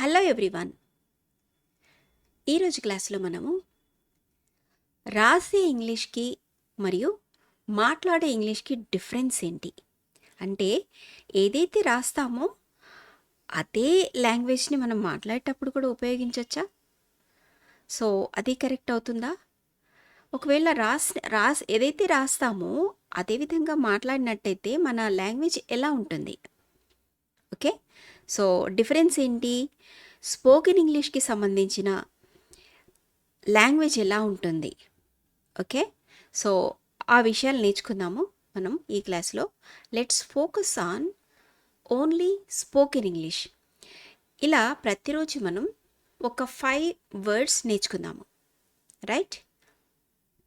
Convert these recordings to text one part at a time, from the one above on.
Hello everyone. ఈరోజు క్లాస్లో మనము రాసే ఇంగ్లీష్కి మరియు మాట్లాడే ఇంగ్లీష్కి డిఫరెన్స్ ఏంటి అంటే ఏదైతే రాస్తామో అదే లాంగ్వేజ్ని మనం మాట్లాడేటప్పుడు కూడా ఉపయోగించవచ్చా? సో అది కరెక్ట్ అవుతుందా? ఒకవేళ ఏదైతే రాస్తామో అదే విధంగా మాట్లాడినట్టయితే మన లాంగ్వేజ్ ఎలా ఉంటుంది? ఓకే, సో డిఫరెన్స్ ఏంటి? స్పోకెన్ ఇంగ్లీష్కి సంబంధించిన లాంగ్వేజ్ ఎలా ఉంటుంది? ఓకే, సో ఆ విషయాలు నేర్చుకుందాము మనం ఈ క్లాస్లో. Let's focus on only spoken English. ఇలా ప్రతిరోజు మనం ఒక 5 వర్డ్స్ నేర్చుకుందాము, రైట్?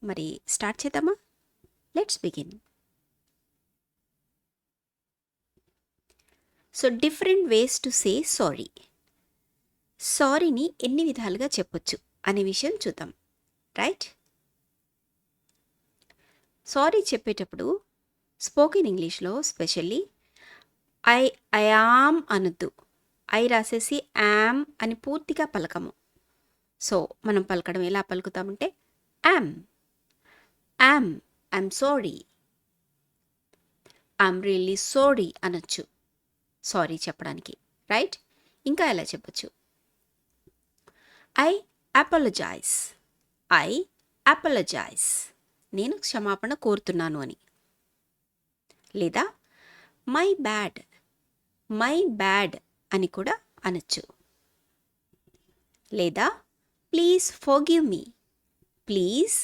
మరి స్టార్ట్ చేద్దామా? Let's begin. So different ways to say sorry. సారీని ఎన్ని విధాలుగా చెప్పొచ్చు అనే విషయం చూద్దాం, రైట్? సారీ చెప్పేటప్పుడు స్పోకెన్ ఇంగ్లీష్లో స్పెషల్లీ ఐ యామ్ అనొద్దు. ఐ రాసేసి యామ్ అని పూర్తిగా పలకము. సో మనం పలకడం ఎలా పలుకుతామంటే am, am, I'm sorry, I'm really sorry అనొచ్చు సారీ చెప్పడానికి, రైట్? ఇంకా ఎలా చెప్పొచ్చు? ఐ అపాలజైజ్, ఐ అపాలజైజ్, నేను క్షమాపణ కోరుతున్నాను అని. లేదా మై బ్యాడ్, మై బ్యాడ్ అని కూడా అనొచ్చు. లేదా please forgive me, please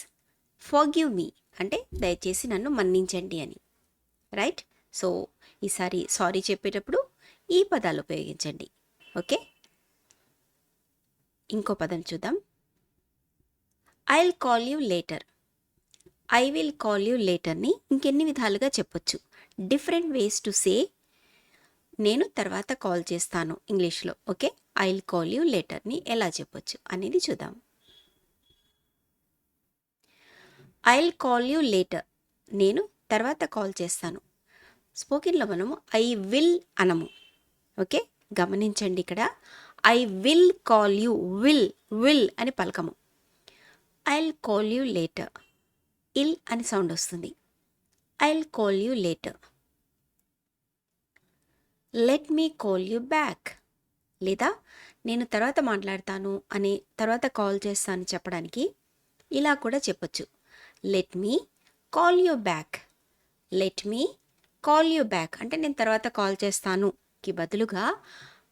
forgive me అంటే దయచేసి నన్ను మన్నించండి అని, రైట్? సో ఈసారి సారీ చెప్పేటప్పుడు ఈ పదాలు ఉపయోగించండి, ఓకే? ఇంకో పదం చూద్దాం. I will call you later. I will call you లేటర్ని ఇంకెన్ని విధాలుగా చెప్పొచ్చు? డిఫరెంట్ వేస్ టు సే నేను తర్వాత కాల్ చేస్తాను ఇంగ్లీష్లో, okay? I will call you లేటర్ని ఎలా చెప్పొచ్చు అనేది చూద్దాం. I will call you later, నేను తర్వాత కాల్ చేస్తాను. స్పోకెన్లో మనము ఐ విల్ అనము, ఓకే? గమనించండి, ఇక్కడ I will call you, will will అని పలకము. I will call you later, ఇల్ అని సౌండ్ వస్తుంది. I will call you later. Let me call you back, లేదా నేను తర్వాత మాట్లాడతాను అని, తర్వాత కాల్ చేస్తాను చెప్పడానికి ఇలా కూడా చెప్పొచ్చు. Let me call you back, let me call you back అంటే నేను తర్వాత కాల్ చేస్తానుకి బదులుగా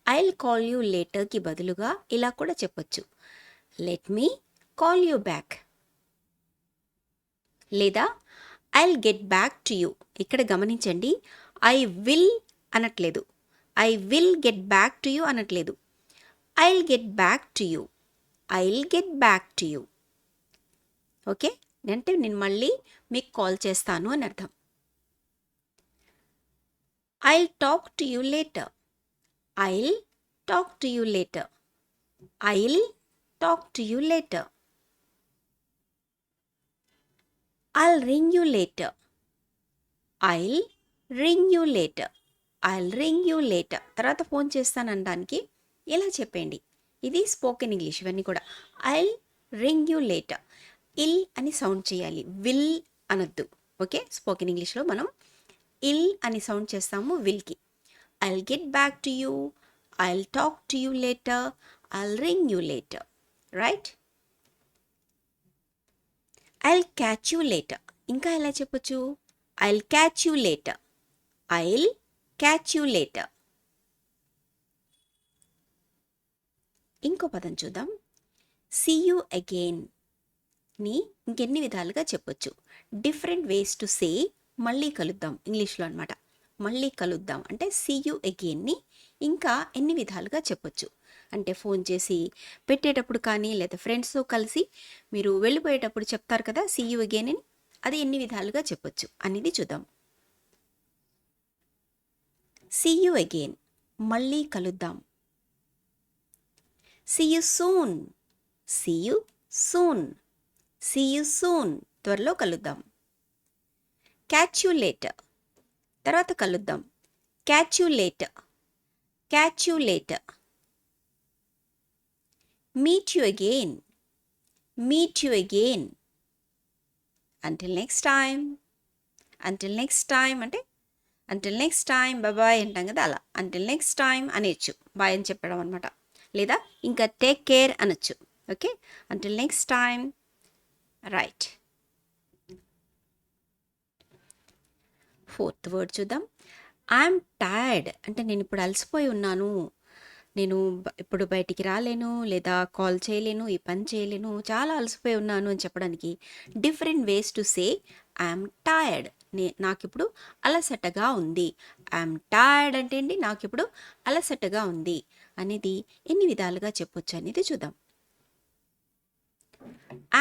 ఐ విల్ కాల్ యూ లేటర్కి బదులుగా ఇలా కూడా చెప్పొచ్చు. Let me call you back. లేదా I will get back to you. ఇక్కడ గమనించండి, ఐ విల్ అనట్లేదు, I will get back to you అనట్లేదు. I will get back to you, I will get back to you, okay? అంటే నేను మళ్ళీ మీకు call చేస్తాను అని అర్థం. I will talk to you later, I will talk to you later, I will talk to you later. I'll ring you later, I'll ring you later, I'll ring you later. తర్వాత phone చేస్తాననడానికి ఇలా చెప్పండి. ఇది spoken English. ఇవన్నీ కూడా I'll ring you later. ఇల్ అని sound చేయాలి, will అనొద్దు, okay? Spoken ఇంగ్లీష్లో మనం ఇల్ అని సౌండ్ చేస్తాము విల్కి. I'll get back to you, I'll talk to you later, I'll ring you later, right? I'll catch you later. ఇంకా ఎలా చెప్పొచ్చు? I'll catch you later, I'll catch you later. ఇంకో పదం చూద్దాం. సీ యూ అగైన్ ని ఇంకెన్ని విధాలుగా చెప్పొచ్చు? డిఫరెంట్ వేస్ టు సే మళ్ళీ కలుద్దాం ఇంగ్లీష్లో అనమాట. మళ్ళీ కలుద్దాం అంటే సీ యూ అగైన్ని ఇంకా ఎన్ని విధాలుగా చెప్పొచ్చు అంటే ఫోన్ చేసి పెట్టేటప్పుడు కానీ, లేదా ఫ్రెండ్స్తో కలిసి మీరు వెళ్ళిపోయేటప్పుడు చెప్తారు కదా సీ యూ అగైన్ అని, అది ఎన్ని విధాలుగా చెప్పొచ్చు అనేది చూద్దాం. సీ యూ అగైన్, మళ్ళీ కలుద్దాం. See you soon, see you soon, see you soon, త్వరలో కలుద్దాం. క్యాచ్ యూ లేటర్, తర్వాత కలుద్దాం. Catch you later, catch you later. Meet you again, meet you again. Until next time, until next time అంటే until next time bye అంటాం కదా, అలా until next time అనేయచ్చు, bye అని చెప్పడం అనమాట. లేదా ఇంకా టేక్ కేర్ అనొచ్చు. Okay, until next time. Right. Fourth word చూద్దాం. ఐఎమ్ టైర్డ్ అంటే నేను ఇప్పుడు అలసిపోయి ఉన్నాను, నేను ఇప్పుడు బయటికి రాలేను, లేదా కాల్ చేయలేను, ఈ పని చేయలేను, చాలా అలసిపోయి ఉన్నాను అని చెప్పడానికి different ways to say I'm tired. నాకు ఇప్పుడు అలసటగా ఉంది. ఐఎమ్ టైర్డ్ అంటే ఏంటి, నాకు ఇప్పుడు అలసటగా ఉంది అనేది ఎన్ని విధాలుగా చెప్పొచ్చు అనేది చూద్దాం.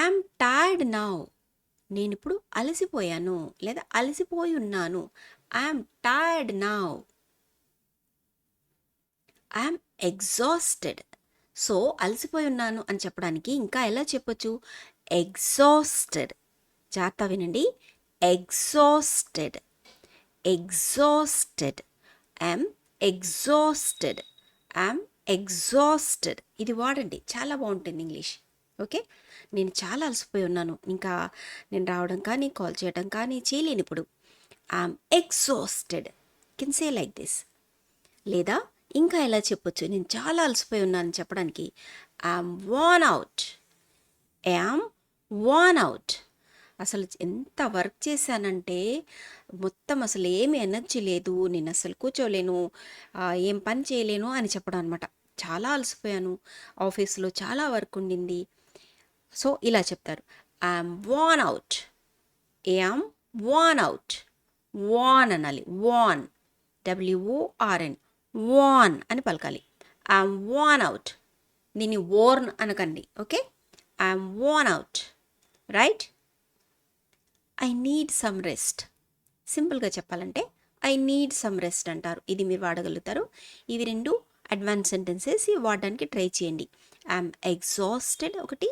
ఐఎమ్ టైర్డ్ నౌ, నేను ఇప్పుడు అలసిపోయాను లేదా అలసిపోయి ఉన్నాను. I'm tired now. I'm exhausted. So అలసిపోయి ఉన్నాను అని చెప్పడానికి ఇంకా ఎలా చెప్పొచ్చు, ఎగ్జాస్టెడ్. జాగ్రత్త వినండి, exhausted, exhausted. I'm exhausted, I'm exhausted. ఇది వాడండి, చాలా బాగుంటుంది ఇంగ్లీష్. ఓకే, నేను చాలా అలసిపోయి ఉన్నాను, ఇంకా నేను రావడం కానీ కాల్ చేయడం కానీ చేయలేను ఇప్పుడు. I'm exhausted, can say like this. లేదా ఇంకా ఎలా చెప్పొచ్చు, నేను చాలా అలసిపోయి ఉన్నాను చెప్పడానికి I'm worn out, I'm worn out. అసలు ఎంత వర్క్ చేశానంటే మొత్తం అసలు ఏమి ఎనర్జీ లేదు, నేను అసలు కూర్చోలేను, ఏం పని చేయలేను అని చెప్పడం అనమాట. చాలా అలసిపోయాను, ఆఫీస్లో చాలా వర్క్ ఉండింది. సో ఇలా చెప్తారు, I'm worn out, I'm worn out. Worn అనాలి, వార్న్, WORN, వార్న్ అని పలకాలి. ఐఎమ్ వార్న్ అవుట్, దీన్ని వార్న్ అనకండి. Okay, I'm worn out. Right. I need some rest. సింపుల్గా చెప్పాలంటే ఐ నీడ్ సమ్ రెస్ట్ అంటారు. ఇది మీరు వాడగలుగుతారు. ఇవి రెండు అడ్వాన్స్ సెంటెన్సెస్, ఇవి వాడడానికి ట్రై చేయండి. ఐఎమ్ ఎగ్జాస్టెడ్ ఒకటి,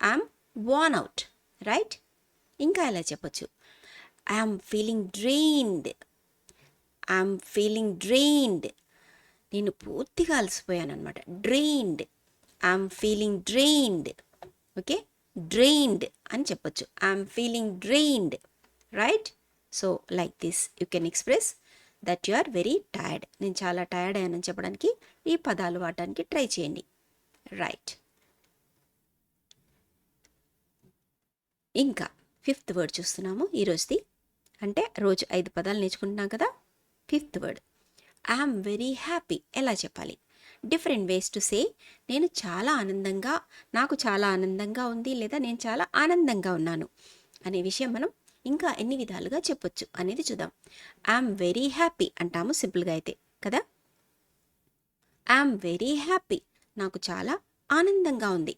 ఐఎమ్ వార్న్ అవుట్. రైట్. ఇంకా ఎలా చెప్పొచ్చు, I'm feeling drained, I'm feeling drained. నేను పూర్తిగా అలసిపోయాను అనమాట. Drained, I'm feeling drained. Okay, drained అని చెప్పొచ్చు, I'm feeling drained. Right. So like this you can express that you are very tired. నేను చాలా టైర్డ్ అయ్యానని చెప్పడానికి ఈ పదాలు వాడడానికి ట్రై చేయండి. రైట్. ఇంకా ఫిఫ్త్ వర్డ్ చూస్తున్నాము ఈరోజుది. అంటే రోజు 5 పదాలు నేర్చుకుంటున్నాం కదా. Fifth word I'm very happy. ఎలా చెప్పాలి, డిఫరెంట్ వేస్ టు సే నేను చాలా ఆనందంగా, నాకు చాలా ఆనందంగా ఉంది, లేదా నేను చాలా ఆనందంగా ఉన్నాను అనే విషయం మనం ఇంకా ఎన్ని విధాలుగా చెప్పొచ్చు అనేది చూద్దాం. ఐఎమ్ వెరీ హ్యాపీ అంటాము సింపుల్గా అయితే కదా. ఐఎమ్ వెరీ హ్యాపీ, నాకు చాలా ఆనందంగా ఉంది.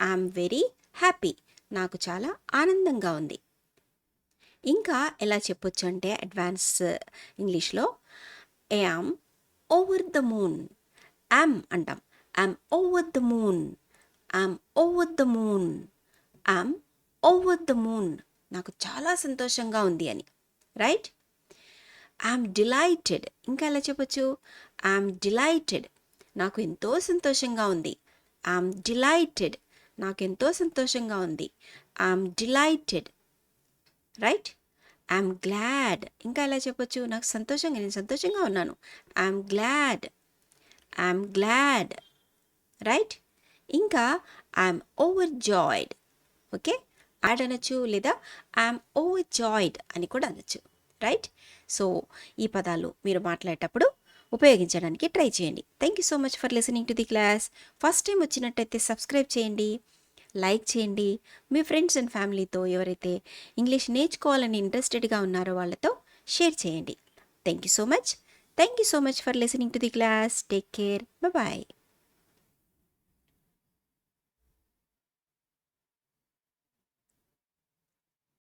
ఐఎమ్ వెరీ హ్యాపీ, నాకు చాలా ఆనందంగా ఉంది. ఇంకా ఎలా చెప్పొచ్చు అంటే అడ్వాన్స్ ఇంగ్లీష్లో I'm over the moon. I'm అంటాం, I'm over the moon, I'm over the moon, I'm over the moon. నాకు చాలా సంతోషంగా ఉంది అని. రైట్. I'm delighted. ఇంకా ఎలా చెప్పొచ్చు, ఐఎమ్ డిలైటెడ్, నాకు ఎంతో సంతోషంగా ఉంది. ఐఎమ్ డిలైటెడ్, నాకు ఎంతో సంతోషంగా ఉంది. I'm delighted. Right. I'm glad. ఇంకా ఎలా చెప్పొచ్చు, నాకు సంతోషంగా, నేను సంతోషంగా ఉన్నాను. I'm glad, I'm glad. Right. ఇంకా ఐఎమ్ ఓవర్ జాయిడ్. ఓకే, యాడ్ అనొచ్చు, లేదా ఐఎమ్ ఓవర్ జాయిడ్ అని కూడా అనొచ్చు. రైట్. సో ఈ పదాలు మీరు మాట్లాడేటప్పుడు ఉపయోగించడానికి ట్రై చేయండి. Thank you so much for listening to the class. First time వచ్చినట్టయితే సబ్స్క్రైబ్ చేయండి, లైక్ చేయండి. మీ ఫ్రెండ్స్ అండ్ ఫ్యామిలీతో ఎవరైతే ఇంగ్లీష్ నేర్చుకోవాలని ఇంట్రెస్టెడ్గా ఉన్నారో వాళ్ళతో షేర్ చేయండి. Thank you so much. Thank you so much for listening to the class. Take care. Bye.